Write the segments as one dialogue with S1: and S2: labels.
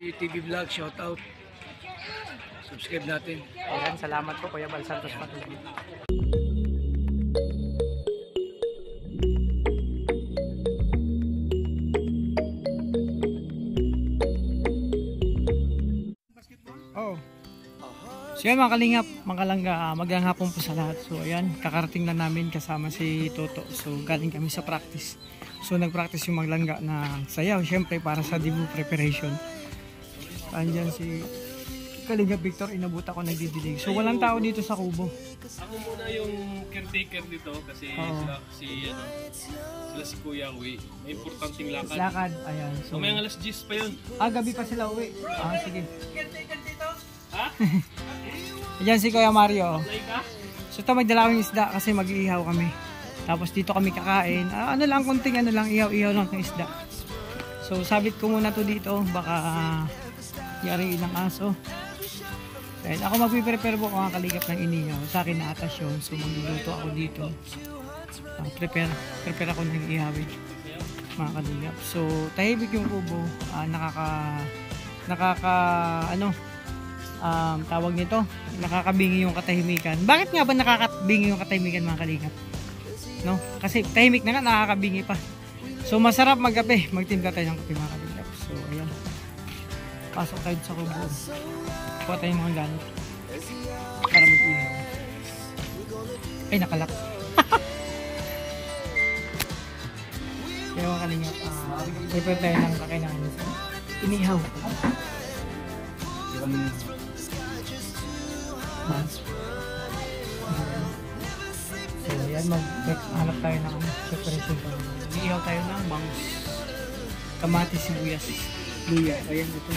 S1: TV Vlog, shout out. Subscribe natin.
S2: Ayan, salamat po Kuya Bal Santos Patuloy. Oh. So yan mga kalingap, magandang hapon po sa lahat. So ayan, kakarating lang namin kasama si Toto. So galing kami sa practice. So nag-practice yung maglangga ng sayaw, syempre para sa debut preparation. Andyan si Kalingap Victor, inabot ako nagdidilig. So walang tao dito sa kubo.
S3: Ako muna yung caretaker dito kasi sila si Kuya uwi. May importanteng lakad.
S2: Lakad, ayan. So
S3: Mamayang alas 10 pa yun.
S2: gabi pa sila uwi. Sige.
S3: Caretaker dito? Ha?
S2: Ayan si Kuya Mario.
S3: Play ka?
S2: So ito magdala kami isda kasi mag-iihaw kami. Tapos dito kami kakain. Ano lang, konting ano lang, ihaw-ihaw lang ng isda. So sabit ko muna to dito. Baka yari ilang aso. Dahil ako magpiprepare po mga kaligap ng inihaw. Sa akin na atas yun. So magluluto ako dito. Prepare ako ng ihawin mga kaligap. So tahimik yung kubo. Tawag nito, nakakabingi yung katahimikan. Bakit nga ba nakakabingi yung katahimikan mga kaligap? No? Kasi tahimik na nga, nakakabingi pa. So masarap magkape, magtimpla tayo ng kape mga kaligap. So ayan, pasok tayo sa kubo, kuha tayo mga gamit para mag-ihaw. Ay, nakalak. Kaya mga kalingap, prepare tayo ng kakailangan sa inihaw. So yan, maghanap tayo ng preparation pa. Iihaw tayo ng bangus, kamatis, sibuyas, luya. Ayan ito.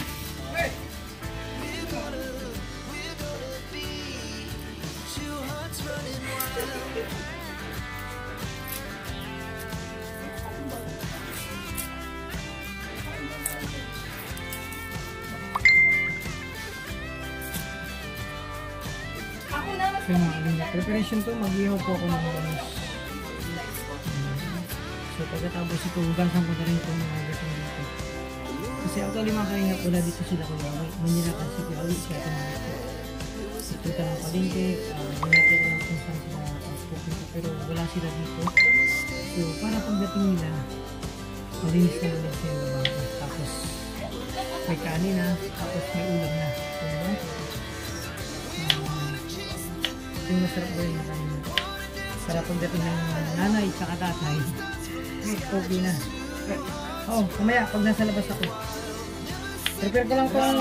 S2: So preparation to, mag-ihaw po ako ng bangus. So pagkatapos ito, hugasan ko na rin itong mga gato dito. Kasi actually mga kalingap, wala dito sila kung Manila kasi ulit siya ito mga ito. Ito ng palengke, natin lang kung saan sila transport nito, pero wala sila dito. So para pagdating nila, malinis na naman siya yung bangus. Tapos may kanin na, tapos may ulam na. So yung masarap ba yung nakain. Sarap pagdating ng nanay at tatay. Okay na. Kumaya pag nasa labas ako. Prepare ko lang po ang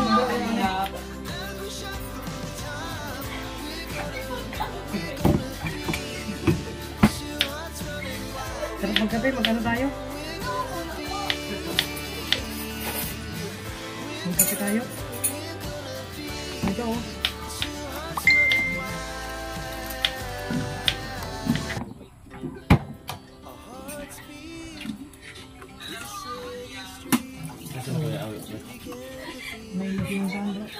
S2: sarap magkape, magkano tayo? Magkape tayo? Ito may pinuntahan bro.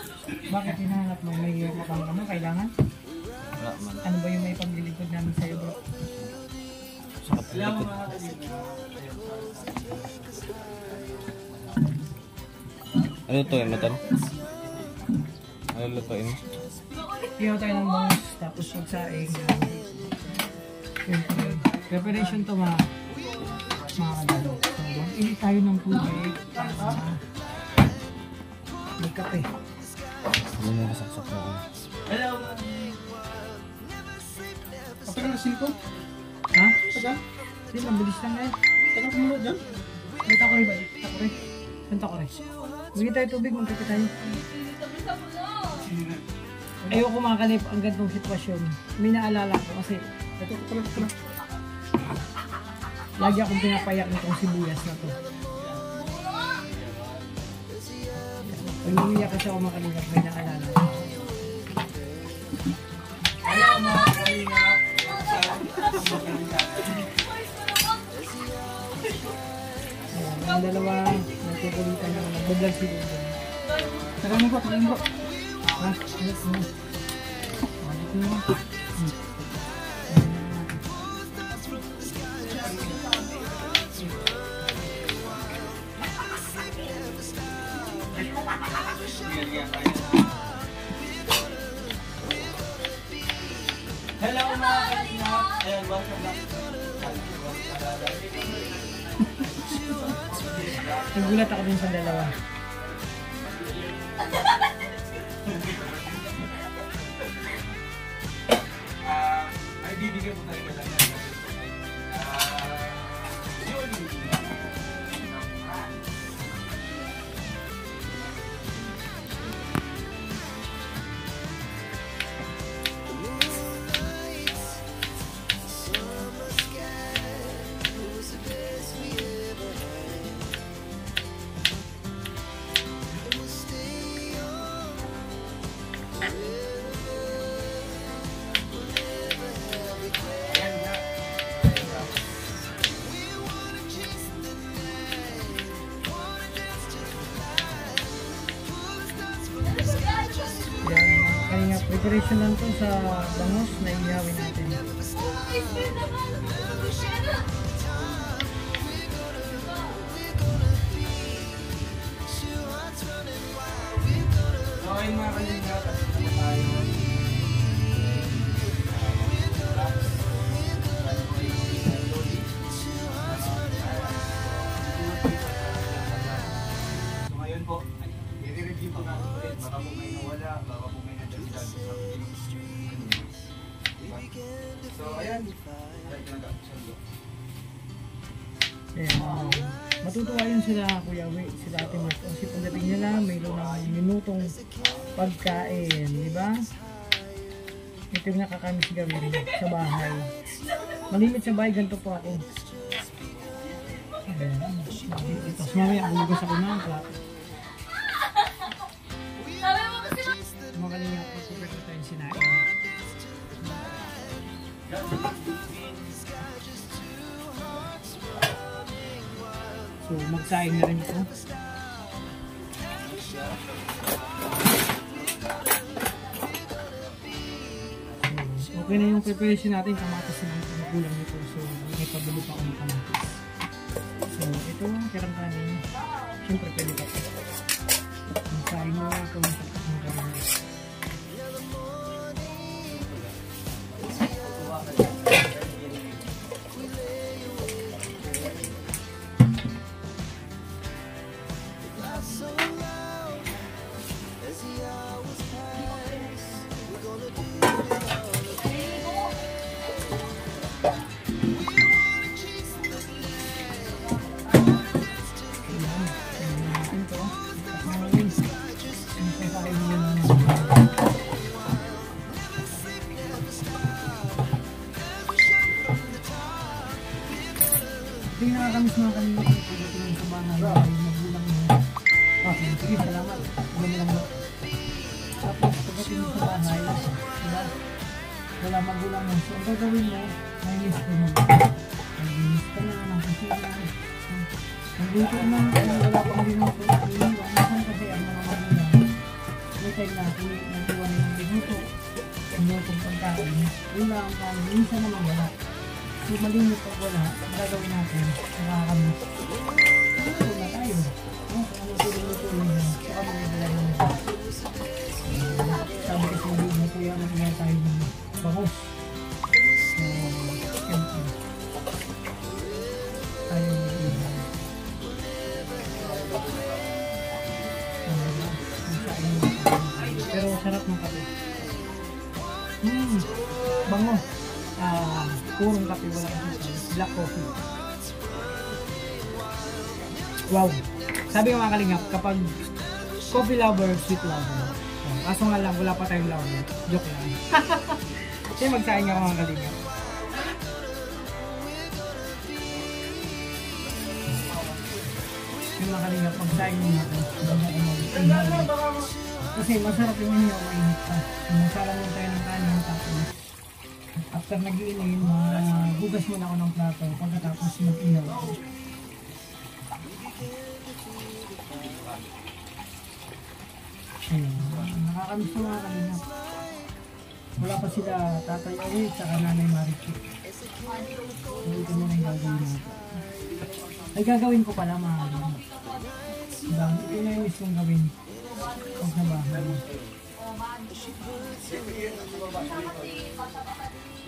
S2: Bakit hinahanap mo? May makang ano? Kailangan?
S3: Wala man.
S2: Ano ba yung may paglilipod namin sa'yo bro?
S3: Sa kapilikod. Ano ito yung matan? Ano lutuin?
S2: Ihaw tayo ng bangus, tapos magsaing. Preparation to mga kadalo. So, mag-init tayo ng tubig. Magkape.
S3: Ano yung nasaksak na ako?
S1: Hello! Kapag na singko?
S2: Ha?
S1: Taga?
S2: Hindi, mabilis lang eh.
S1: Taga kumulot dyan?
S2: May tako rin ba? Tako rin. Saan tako rin? Bigyan tayo tubig, magkape tayo. Ayoko makakalip ang gantong sitwasyon. May naalala ko kasi
S1: Ito pala.
S2: lagi akong pinapayak nitong sibuyas na to. Pag umiyak kasi ako makalingap, may naalala.
S1: Hello mga kalingap!
S2: Ang dalawa, nagkukulitan na nagbablog sila doon.
S1: Tagalin ko.
S2: Ha? Yes, no. Dito na. Hello mga kalingap! Ayan, welcome back. Nagulat ako din sa dalawa.
S1: Ay, bibigyan mo talaga lang.
S2: Kaya preparation lang to sa bangos na ihawin natin.
S1: Okay mga kalingap, tayo. So ngayon po, i-review pa nga ulit. Baka po may nawala, baka po may nadagdag. So ayan,
S2: matutuwa yun sila Kuya Wi, sila Ate Mark. Kasi pagdating nila, mayroon ng minutong pagkain, di ba? Ito yung nakakamiss gawin sa bahay. Malimit sa bahay, ganito po ako. Ayan. Tapos mamaya, bulugas ako na ang plato. Mga kalingap, super ko tayong sinain. So, magsaing na rin ito. So, okay na yung preparation natin. Kamatis na ang kulang nito. So, may pabili pa ako ng kamatis. So, ito, kirang kanin. Siyempre, pwede ka po. Magsaing mo ito. Ito yung nakakamiss mga kanina ko pagdating sa bahay na magulang mo. Okay, sige, salamat. Gano'n lang mo. Tapos pagdating mo sa bahay, diba? Wala magulang mo. So, ang gagawin mo, nainis ko mo. Nainis ka na ng kusina. Nandito na, wala pang binuto. Minsan kasi ang mga magulang. May time na, nag-iwan ng binuto. Binutong pagkain. Wala ang kanin. Minsan naman wala. So, malimit pag wala, ang gagawin natin, nakakamiss. Ano na tayo? Ano tulong-tulong na? Saka mga bilang na. Sabi kasi yung na kuya, magkaya tayo ng bangos. So, siyempre. Tayo mag-iwan. Pero sarap ng kape. Bango. Purong kape, wala black coffee. Wow! Sabi ko mga kalingap, kapag coffee lover, sweet lover. Kaso nga lang, wala pa tayong lover. Joke lang. Kasi magsaing ako mga kalingap. Yung mga kalingap, magsaing mo natin. Kasi masarap yung inyo, mainit pa. Masalang mo tayo ng kanin, tapos after nag-iinin, hugas muna ako ng plato pagkatapos mag-ihaw ako. Ayun, nakakamiss ko mga kalingap. Wala pa sila Tatay Awi at Nanay Marichu. So ito muna yung gagawin natin. Ay gagawin ko pala mga kalingap. Ito na yung miss kong gawin.
S1: Di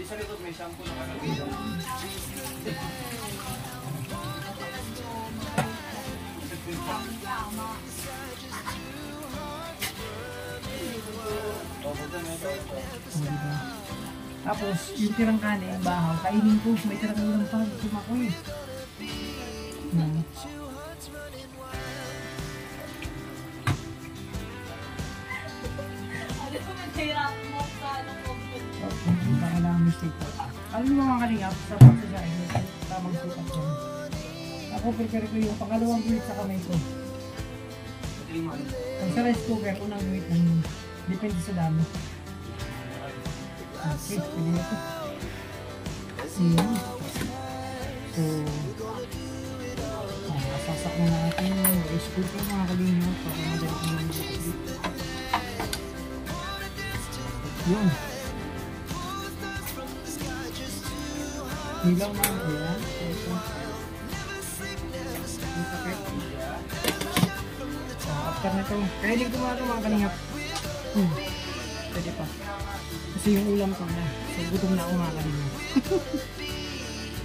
S1: sa likod may shampoo na kalagay.
S2: Diba? Tapos, yung tirang kanin, bahaw, kainin ko, may tirang ulam pa, gusto mo ako eh. Okay, hindi pa kailangan mistake pa. Alam mo mga kalingap, sa pagsasahin, tamang sukat ko. Ako, prepare ko yung pangalawang guhit sa kamay ko. Pag sa rice cooker, unang guhit ng depende sa dami. Okay, pwede na ito. So, sasak na natin yung rice cooker mga kalingap para madali ko lang dito. Yun. Hilaw na ang yan. After na ito, pwede kumain ito mga kalingap. Pwede pa. Kasi yung ulam ko na. So gutom na ako mga kalingap.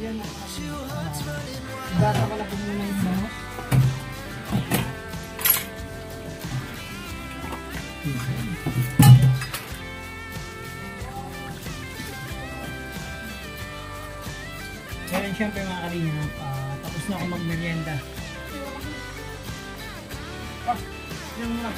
S2: Yan na. Bata ko lang kung muna yung bangot. Ngayon syempre mga kalingap, tapos na ako mag-merienda. Yan muna.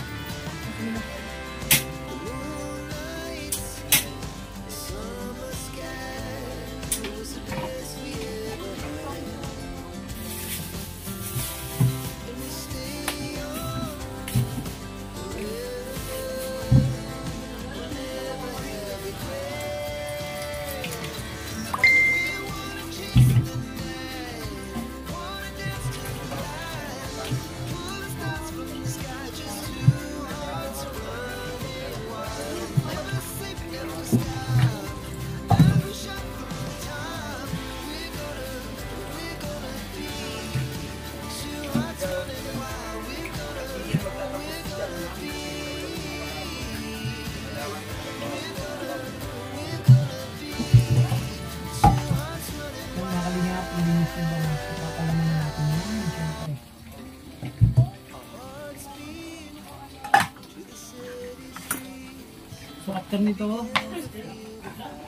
S2: So after nito,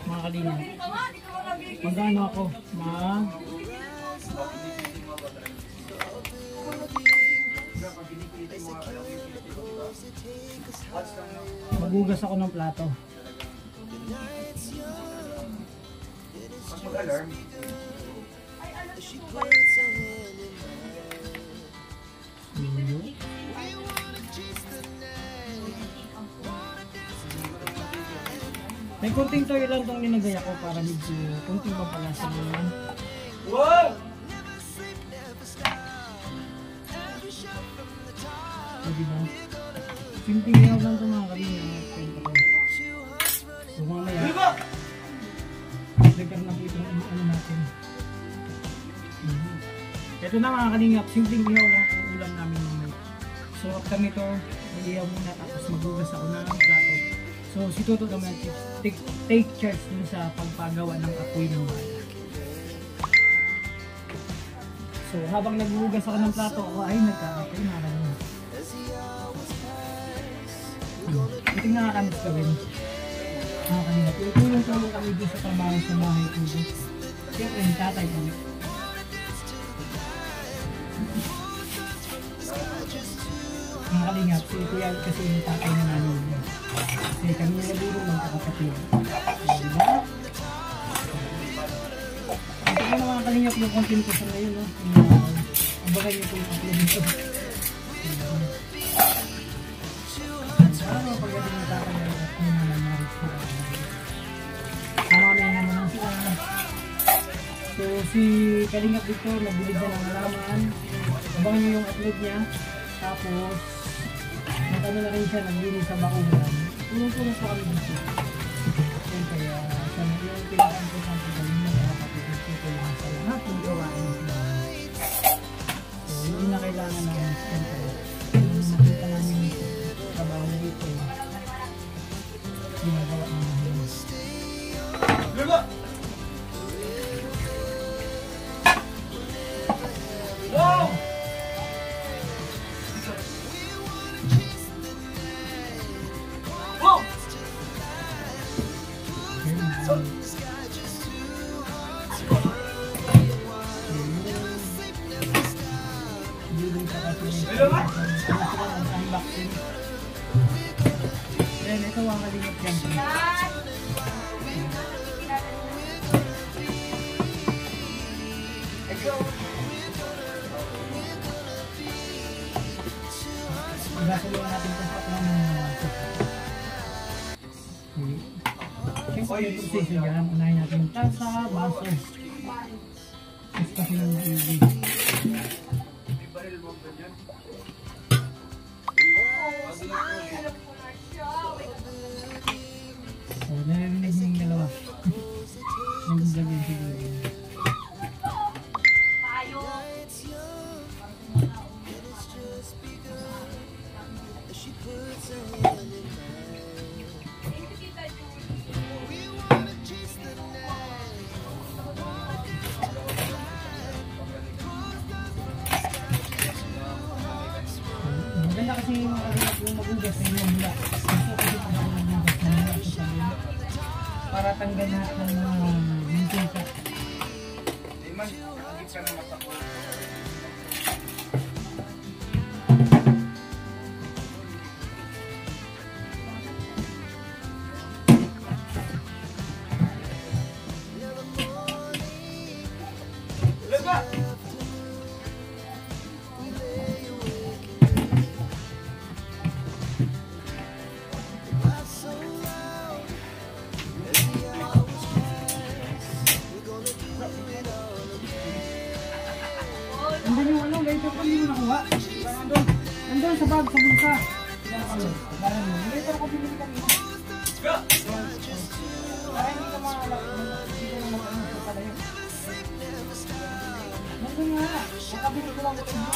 S2: mga kalingap, mag-ano ako, magugas ako ng plato.
S1: Mas mag-alarm.
S2: May kunting toyo lang itong ninagay ako para medyo kunting pampalasa mo yan.
S1: Wow!
S2: So, diba? Simpleng yaw lang ito mga kalingap. So mamaya, dagdag na po itong ano natin. Ito na mga kalingap, simpleng ihaw lang itong ulam namin mamaya. So after nito, mag-ihaw muna tapos magugas ako ng plato. So si Toto naman take charge dun sa pagpagawa ng apoy ng bala. So habang naghuhugas ako ng plato, ako ay nagkakapoy na rin. Ito nga nakakamis ka rin. Tulong-tulong kami dun sa trabaho sa bahay ko. Siyempre yung tatay kami. Mga kalingap, si Kuya kasi yung tatay na namin. Kasi kami nalulong magkakapatid. Diba? Ito ko na mga kalingap yung content ko sa ngayon. Abangan nyo po yung upload nito. Ano pagdating ng tatay na at yung mga narit ko. Sama kami naman lang sila. So si Kalingap dito, nagbilid na ng halaman. Abangan nyo yung upload niya. Tapos nagano na rin siya, naglinis sa bakulan. Tulong-tulong pa kami dito. Kaya siya na yung kailangan ko sa pagkaling na kapatid dito kailangan sa lahat ng gawain. So hindi na kailangan ng siyempre. Nakita namin yung trabaho dito. Then, ito ang kalingap yan. Igasulungan natin kung sa kung siyempre yung proseso dyan, unahin natin yung tasa, baso. Basta silang maigi. So, narinig niyo yung dalawa. Nagsasabihin siguro. Maganda kasi yung magugas na yung mula. Gusto kasi pag ako magugas na mula sa sabon para tanggal lahat ng mga mintika.
S1: Di man, higit ka na matako.
S2: Andun yung ano, later ko hindi mo nakuha. Andun sa bag, sa bulsa. Baran mo. Later ko pinili kanina. Para hindi ka makalap. Hindi ka na mag-ano sa palayo. Nandun nga. Nakabili ko lang ito mo.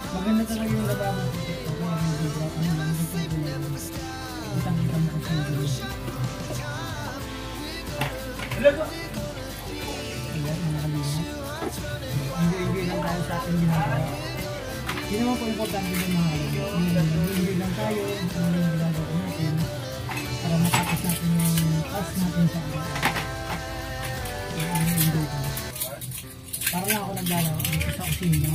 S2: Maganda talaga yung labanan ko. Kitang-kita mo kasi yung ayan, mga kalina. Hindi lang tayo sa ating ginagawa. Hindi naman po importante yung mga kalina. Hindi lang tayo sa mga ginagawa natin para matapos natin yung task natin sa araw-araw. Para lang ako naglalaro dito sa kusina.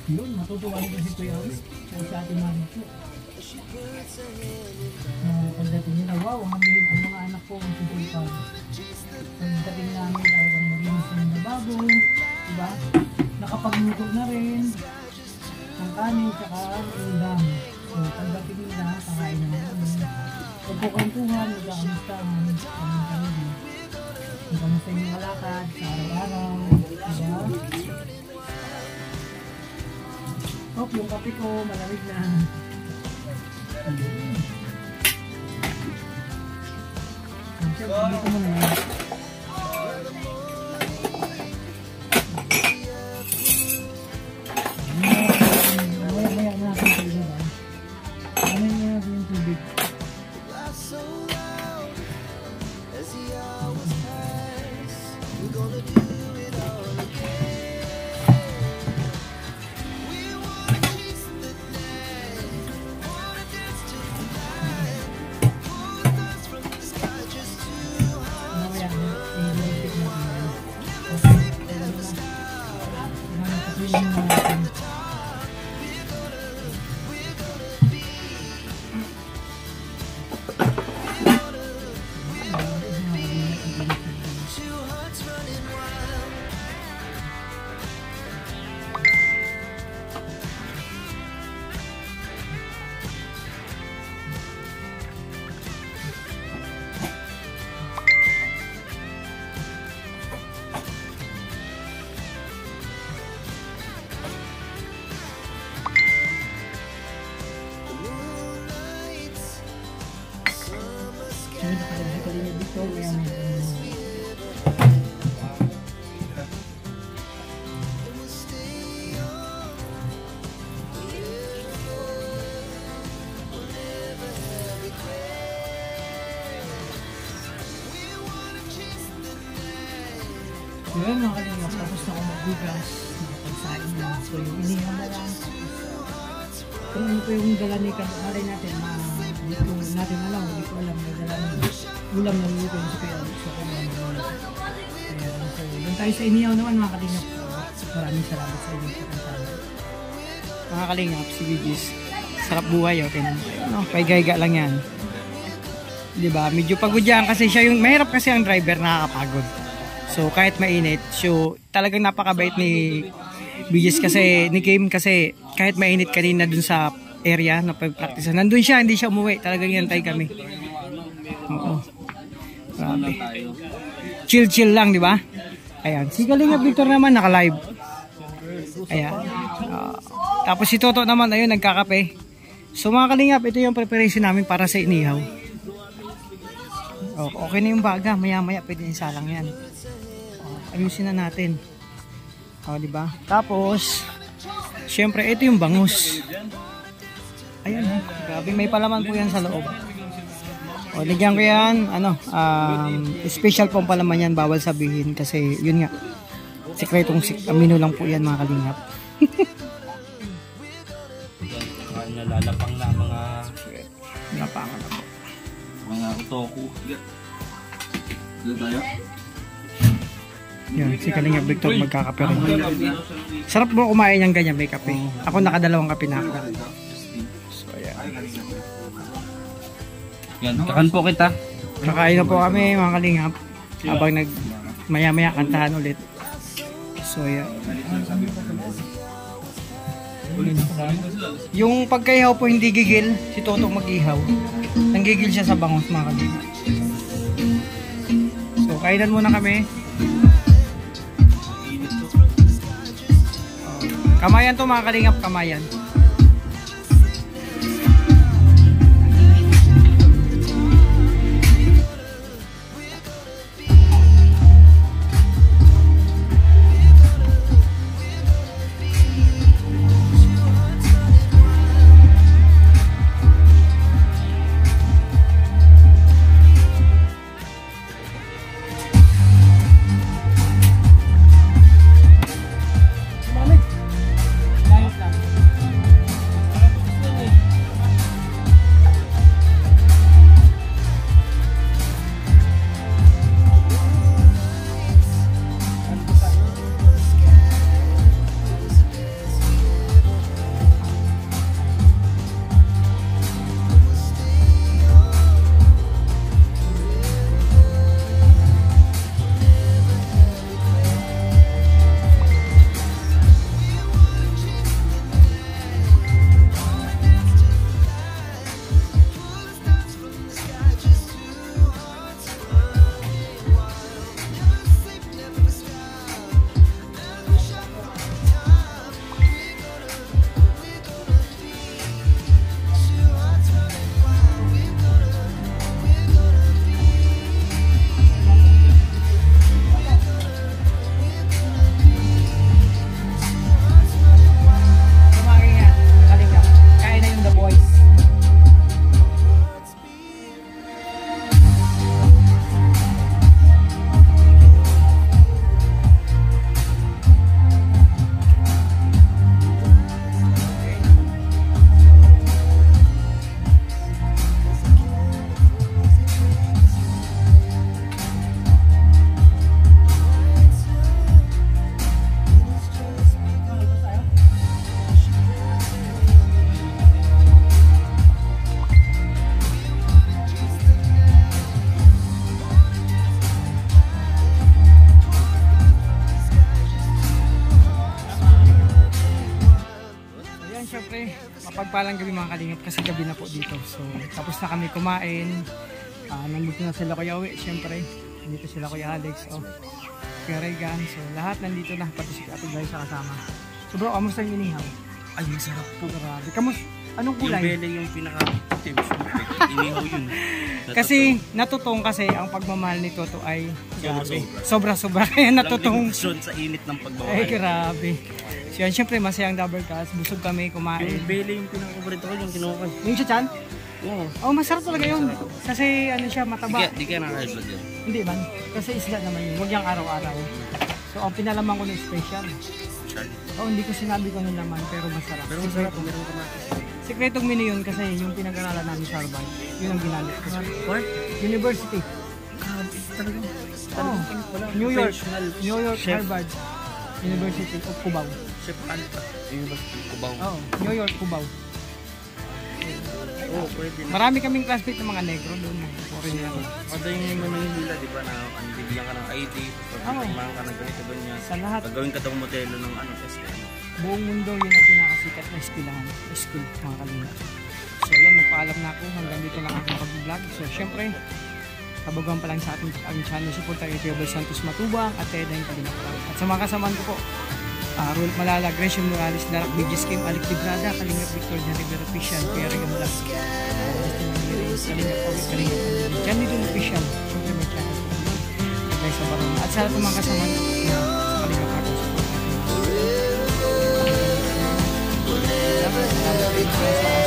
S2: Yun, matutuwa nito si Kuya Awi sa ating mami po. Pagdating nila, wow, ang mga anak ko ang tutulpag. Pagdating namin dahil ang maglinis ng lababo, diba? Nakapagluto na rin ang kanin tsaka ang ulam. So pagdating nila, kakain na namin. Pagkukwentuhan, magkakamustahan kami. Kung kamusta yung mga lakad sa araw-araw, diba? Oh, yung kape ko, malamig na. Dito mo na yan. Maya na natin tubig na. Ano yung natin yung tubig? Mamaya na ano natin. Ay, nakalagay ko rin dito. Ayan. So yun mga kalingap, tapos na ako magbugas, nakapagsain na. So yung inihaw na lang. Kung ano po yung dala ni Kalay natin, hindi ko natin alam, hindi ko alam, may dala ng ulam na nilito yung sapiyan. So kailangan mo na. So doon tayo sa inihaw naman mga kalingap. Maraming salamat sa inyo sa kantana. Mga kalingap, si Bigis. Sarap buhay, okay naman. No, paigay-ga lang yan. Diba? Medyo pagod yan kasi siya yung, mahirap kasi ang driver, nakakapagod. So kahit mainit, so talagang napakabait ni Bigis kasi, ni Kim kasi kahit mainit kanina dun sa area na pag-practice. Nandun siya, hindi siya umuwi. Talagang yantay kami. Oo. Grabe. Chill-chill lang, di ba? Ayan. Si Kalingap Victor naman naka-live. Ayan. Tapos si Toto naman, ayun, nagkakape. So mga Kalingap, ito yung preparation namin para sa inihaw. Okay na yung baga. Maya-maya pwede isalang yan. Ayusin na natin. Di ba? Tapos, syempre, ito yung bangus. Ayan, grabe, may palaman po yan sa loob. Ligyan ko yan, special po ang palaman yan, bawal sabihin kasi, yun nga, sekretong amino lang po yan mga Kalingap.
S3: Nalalapang na mga
S2: Lapangan na po.
S3: mga utoku.
S1: Doon tayo?
S2: Yan, si Kalingap Victor magkakape rin. Sarap mo kumain ng ganyan, may kape. Ako nakadalawang kape na ako. So, ayan.
S3: Yan, kakan po kita.
S2: Kakain na po kami mga Kalingap. Habang maya-maya kantahan ulit. So, ayan. Yung pagkaihaw po hindi gigil, si Toto mag-ihaw. Nanggigil siya sa bangus mga Kalingap. So, kainan muna kami. Kamayan to mga Kalingap, kamayan. syempre, mapagpalang gabi mga kalingap kasi gabi na po dito. So, tapos na kami kumain. Nandito na sila Kuya Uwi, syempre. Nandito sila Kuya Alex, Kuya Regan. So, lahat nandito na, pati si Ate Gay sa kasama. So bro, kamusta yung inihaw?
S3: Ay, masarap po.
S2: Grabe. Anong
S3: Yung
S2: kulay?
S3: bele yung pinaka-tips. Inihaw yun.
S2: Kasi natutong kasi ang pagmamahal ni Toto ay grabe. Sobra-sobra. Kaya natutong.
S3: Walang sa init ng pagbabahay.
S2: Ay, grabe. So yan, syempre masayang double cast. Busog kami kumain.
S3: Yung bele yung pinaka-paborito ko, yung kinuha ko.
S2: Yung chachan?
S3: Oo.
S2: Oh, masarap talaga yun. Kasi ano siya, mataba.
S3: Di kaya nakaka-vlog yun.
S2: Hindi man. Kasi isda naman yun. Huwag yung araw-araw. So ang pinalaman ko ng special. Hindi ko sinabi ko ano naman, pero masarap.
S3: Pero masarap, meron ka natin.
S2: Sikretong menu yun kasi yung pinag-aralan namin sa Harvard. Yun ang ginamit ko.
S3: What?
S2: University.
S3: Talaga.
S2: New York. New York,
S3: Chef.
S2: Harvard. University of Cubao.
S3: Chef Alta. University Cubao.
S2: New York, Cubao.
S3: Oo, pwede na.
S2: Marami kaming classmate ng mga negro doon. Foreigner.
S3: Kada yung Manila, di ba, na bibigyan ka ng ID, pagpipirmahan ka ng ganito, ganyan.
S2: Sa lahat.
S3: Pagawin ka daw modelo ng SM.
S2: Buong mundo yun ang pinakasikat na school mga kalina. So yan, nagpaalam na ako. Hanggang dito lang ako nakag-vlog. So syempre, kabaguhan pa lang sa ating channel. Support tayo kay Obel Santos Matubang at Teda yung Kalinapan. At sa mga kasamaan ko po, Rul Malala, Gresham Morales, Darak Bigis Kim, Alik Librada, Kalingap Victor, Rivera Official, Kuya Regan Vlog, Justin Ramirez, Kalingap Pawit, Kalingap Jan Lidon Official, syempre may channel guys sa barang. At sa lahat ng mga kasamaan ko, sa Kalingap ako support natin. Salamat sa